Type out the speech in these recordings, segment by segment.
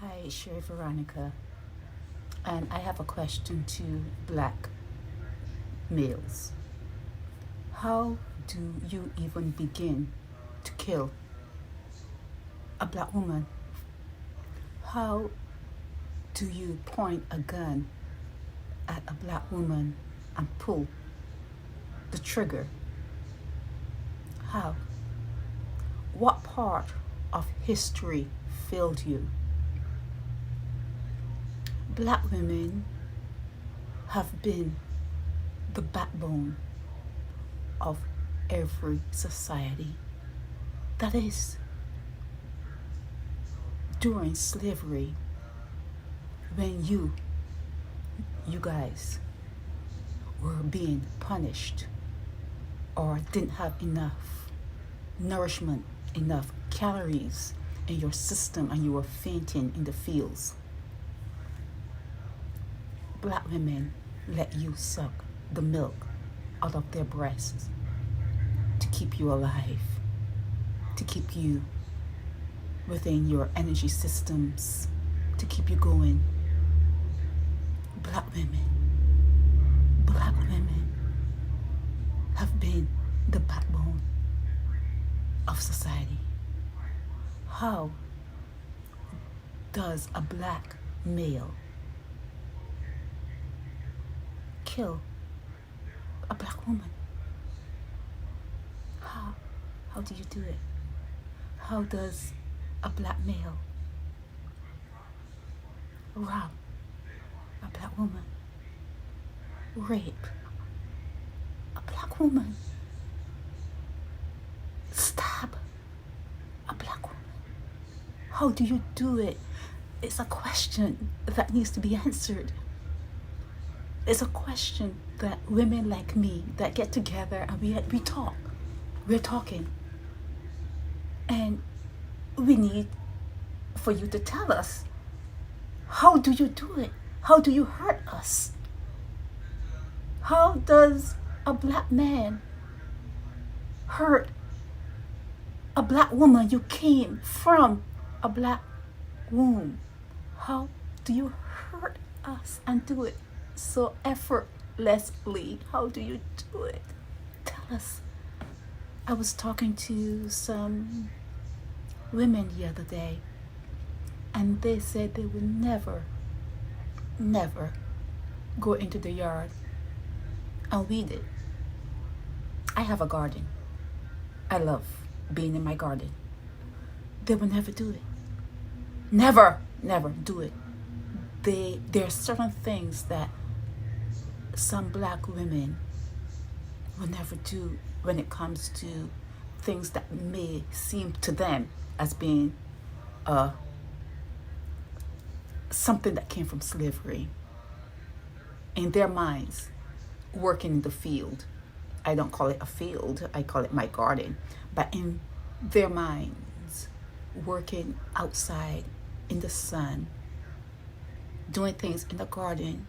Hi, Sherry Veronica, and I have a question to black males. How do you even begin to kill a black woman? How do you point a gun at a black woman and pull the trigger? How? What part of history failed you? Black women have been the backbone of every society. That is, during slavery, when you guys were being punished or didn't have enough nourishment, enough calories in your system, and you were fainting in the fields, black women let you suck the milk out of their breasts to keep you alive, to keep you within your energy systems, to keep you going. Black women have been the backbone of society. How does a black male kill a black woman? How do you do it? How does a black male rob a black woman, rape a black woman, stab a black woman? How do you do it? It's a question that needs to be answered. It's a question that women like me that get together and we talk. We're talking. And we need for you to tell us, how do you do it? How do you hurt us? How does a black man hurt a black woman? You came from a black womb. How do you hurt us and do it so effortlessly? How do you do it? Tell us. I was talking to some women the other day, and they said they would never go into the yard and weed it. I have a garden. I love being in my garden. They would never do it. Never do it. There are certain things that some black women will never do when it comes to things that may seem to them as being something that came from slavery. In their minds, working in the field, I don't call it a field, I call it my garden, but in their minds, working outside in the sun, doing things in the garden,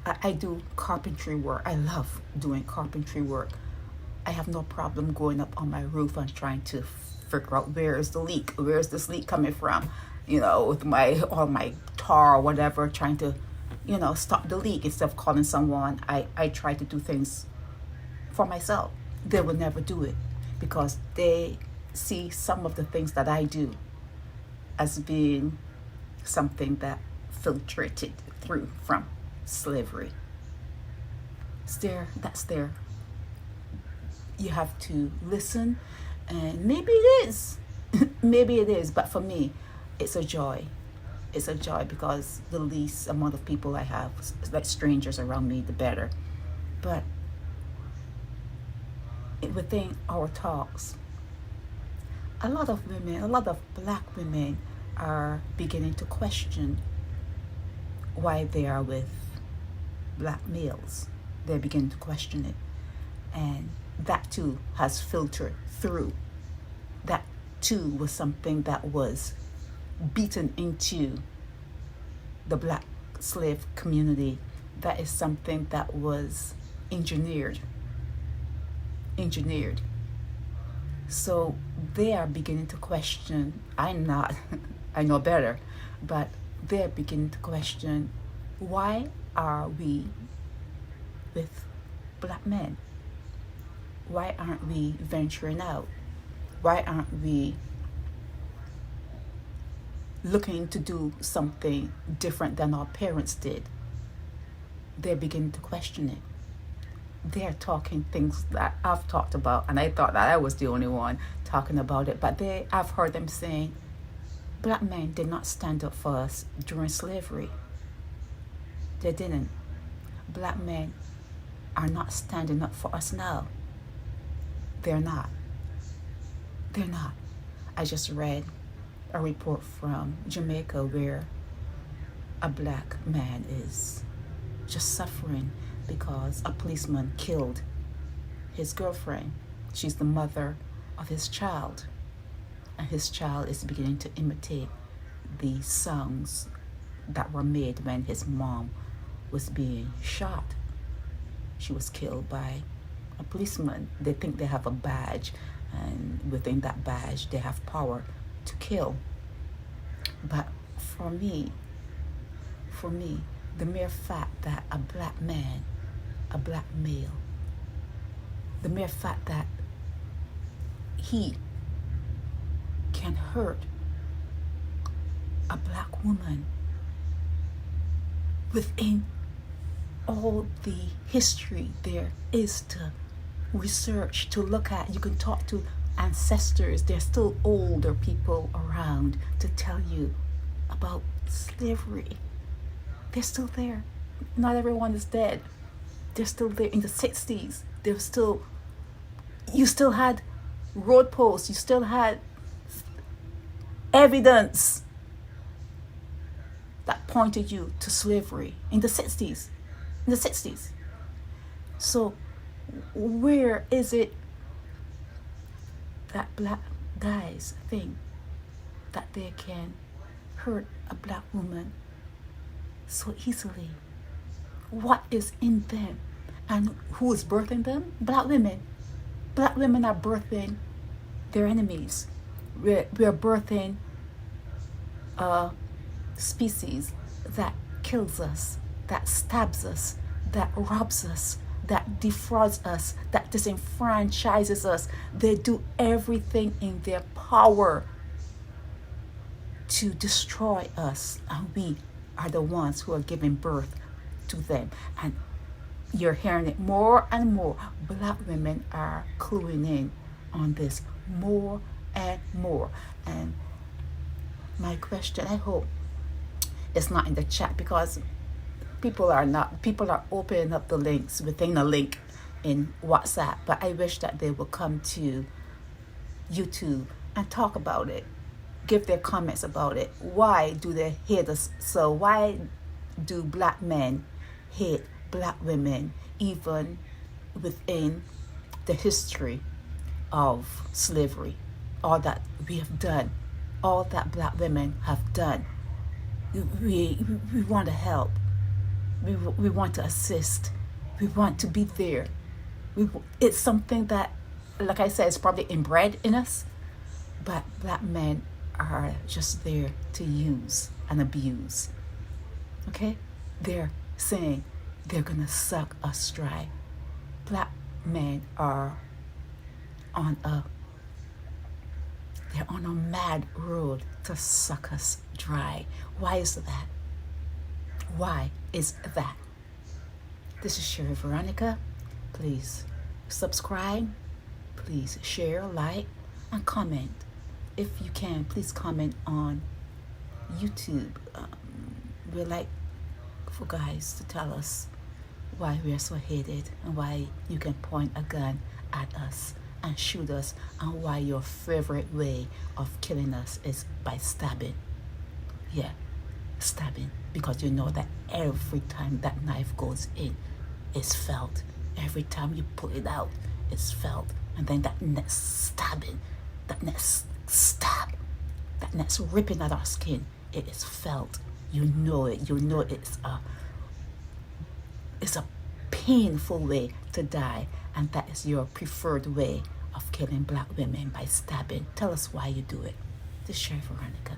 I do carpentry work. I love doing carpentry work. I have no problem going up on my roof and trying to figure out where is the leak, where is this leak coming from, with all my tar or whatever, trying to, stop the leak instead of calling someone. I try to do things for myself. They will never do it because they see some of the things that I do as being something that filtrated through from slavery. That's there. You have to listen, and maybe it is. Maybe it is, but for me, it's a joy. It's a joy because the least amount of people I have, like strangers around me, the better. But within our talks, a lot of black women are beginning to question why they are with black males. They begin to question it, and that too has filtered through. That too was something that was beaten into the black slave community. That is something that was engineered. So they are beginning to question. I'm not I know better. But they begin to question, why are we with black men? Why aren't we venturing out? Why aren't we looking to do something different than our parents did? They're beginning to question it. They're talking things that I've talked about, and I thought that I was the only one talking about it, but I've heard them saying, black men did not stand up for us during slavery. They didn't. Black men are not standing up for us now. They're not. They're not. I just read a report from Jamaica where a black man is just suffering because a policeman killed his girlfriend. She's the mother of his child. And his child is beginning to imitate the songs that were made when his mom was being shot. She was killed by a policeman. They think they have a badge, and within that badge they have power to kill. But for me, the mere fact that a black man, a black male, the mere fact that he can hurt a black woman within all the history there is to research, to look at. You can talk to ancestors. There's still older people around to tell you about slavery. They're still there. Not everyone is dead. They're still there. In the 60s, you still had road posts. You still had evidence that pointed you to slavery in the 60s. In the 60s. So where is it that black guys think that they can hurt a black woman so easily? What is in them? And who is birthing them? Black women. Black women are birthing their enemies. We're birthing a species that kills us, that stabs us, that robs us, that defrauds us, that disenfranchises us. They do everything in their power to destroy us, and we are the ones who are giving birth to them. And you're hearing it more and more. Black women are cluing in on this more and more. And my question, I hope it's not in the chat, because people are opening up the links within a link in WhatsApp, but I wish that they will come to YouTube and talk about it, give their comments about it. Why do they hate us so? Why do black men hate black women, even within the history of slavery? All that we have done, all that black women have done, we want to help. We want to assist. We want to be there. It's something that, like I said, is probably inbred in us, but black men are just there to use and abuse. Okay? They're saying they're gonna suck us dry. Black men are on a mad road to suck us dry. Why is that? Why is that? This is Sherry Veronica. Please subscribe. Please share, like, and comment. If you can, please comment on YouTube. We like for guys to tell us why we are so hated, and why you can point a gun at us and shoot us, and why your favorite way of killing us is by stabbing. Yeah, stabbing, because you know that every time that knife goes in, it's felt. Every time you pull it out, it's felt. And then that next stabbing, that next stab, that next ripping at our skin, it is felt. You know it. You know it's a painful way to die, and that is your preferred way of killing black women, by stabbing. Tell us why you do it. This is Sherry Veronica.